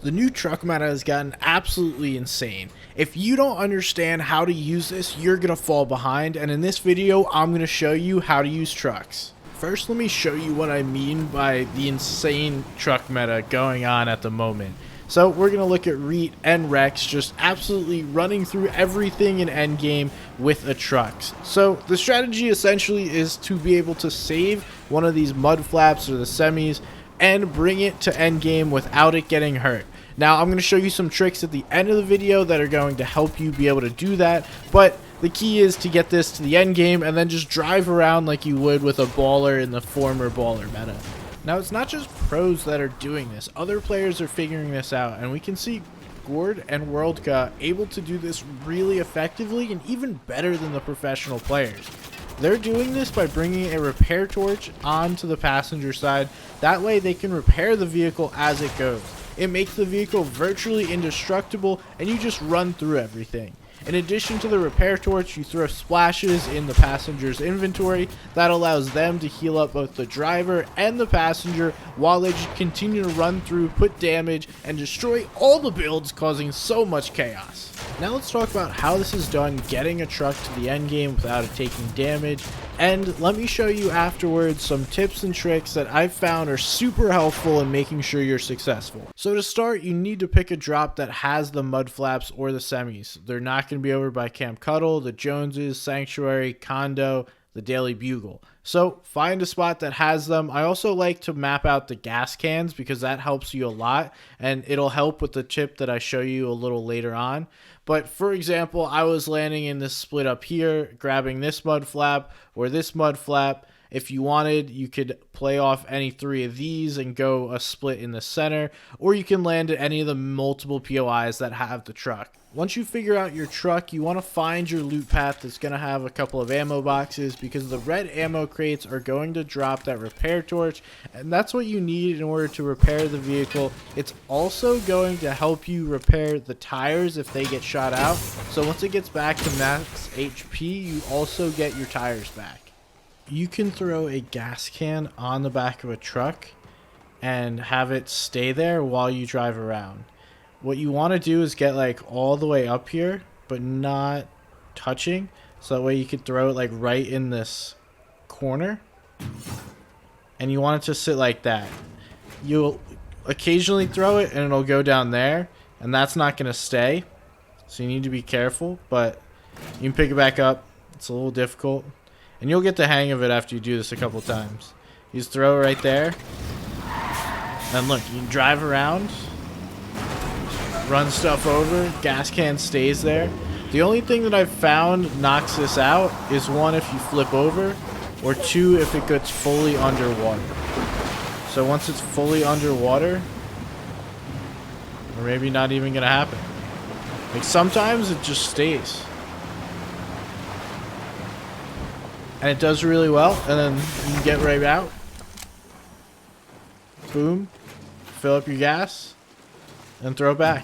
The new truck meta has gotten absolutely insane. If you don't understand how to use this, you're gonna fall behind, and in this video, I'm gonna show you how to use trucks. First, let me show you what I mean by the insane truck meta going on at the moment. So we're going to look at Reet and Rex just absolutely running through everything in endgame with a trucks. So the strategy essentially is to be able to save one of these mud flaps or the semis and bring it to endgame without it getting hurt. Now I'm going to show you some tricks at the end of the video that are going to help you be able to do that, but the key is to get this to the end game and then just drive around like you would with a baller in the former baller meta. Now it's not just pros that are doing this, other players are figuring this out, and we can see Gord and Worldka able to do this really effectively and even better than the professional players. They're doing this by bringing a repair torch onto the passenger side, that way they can repair the vehicle as it goes. It makes the vehicle virtually indestructible and you just run through everything. In addition to the repair torch, you throw splashes in the passenger's inventory. That allows them to heal up both the driver and the passenger while they just continue to run through, put damage, and destroy all the builds, causing so much chaos. Now let's talk about how this is done getting a truck to the end game without it taking damage, and let me show you afterwards some tips and tricks that I've found are super helpful in making sure you're successful. So to start, you need to pick a drop that has the mud flaps or the semis. They're not going to be over by Camp Cuddle, the Joneses, Sanctuary, Condo, the Daily Bugle. So find a spot that has them. I also like to map out the gas cans because that helps you a lot, and it'll help with the tip that I show you a little later on. But for example, I was landing in this split up here, grabbing this mud flap or this mud flap. If you wanted, you could play off any three of these and go a split in the center, or you can land at any of the multiple POIs that have the truck. Once you figure out your truck, you want to find your loot path that's going to have a couple of ammo boxes, because the red ammo crates are going to drop that repair torch, and that's what you need in order to repair the vehicle. It's also going to help you repair the tires if they get shot out, so once it gets back to max HP, you also get your tires back. You can throw a gas can on the back of a truck and have it stay there while you drive around. What you want to do is get like all the way up here but not touching, so that way you could throw it like right in this corner, and you want it to sit like that. You'll occasionally throw it and it'll go down there, and that's not going to stay, so you need to be careful, but you can pick it back up. It's a little difficult, and you'll get the hang of it after you do this a couple times. You just throw it right there, and look, you can drive around, run stuff over, gas can stays there. The only thing that I've found knocks this out is one, if you flip over, or two, if it gets fully underwater. So once it's fully underwater, or maybe not even gonna happen. Like sometimes it just stays. And it does really well, and then you can get right out. Boom. Fill up your gas and throw it back.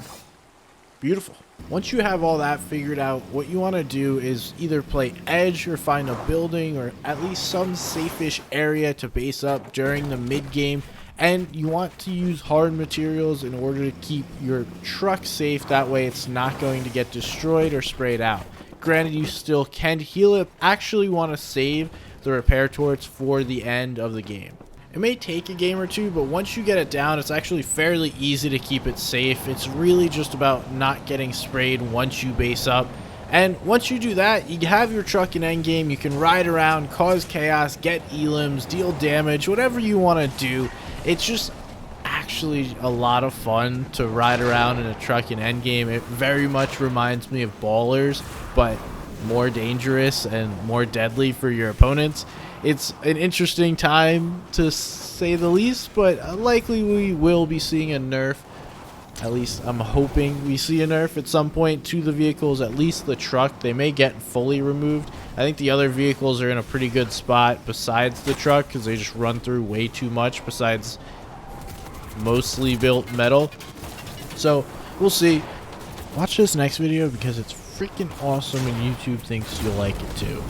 Beautiful. Once you have all that figured out, what you want to do is either play edge or find a building or at least some safe-ish area to base up during the mid-game, and you want to use hard materials in order to keep your truck safe. That way it's not going to get destroyed or sprayed out. Granted, you still can heal it. Actually want to save the repair torch for the end of the game. It may take a game or two, but once you get it down, it's actually fairly easy to keep it safe. It's really just about not getting sprayed once you base up. And once you do that, you have your truck in endgame. You can ride around, cause chaos, get elims, deal damage, whatever you want to do. It's just actually a lot of fun to ride around in a truck in endgame. It very much reminds me of Ballers, but more dangerous and more deadly for your opponents. It's an interesting time to say the least, but likely we will be seeing a nerf. At least I'm hoping we see a nerf at some point to the vehicles, at least the truck. They may get fully removed. I think the other vehicles are in a pretty good spot besides the truck, because they just run through way too much besides mostly built metal. So we'll see. Watch this next video because it's freaking awesome and YouTube thinks you'll like it too.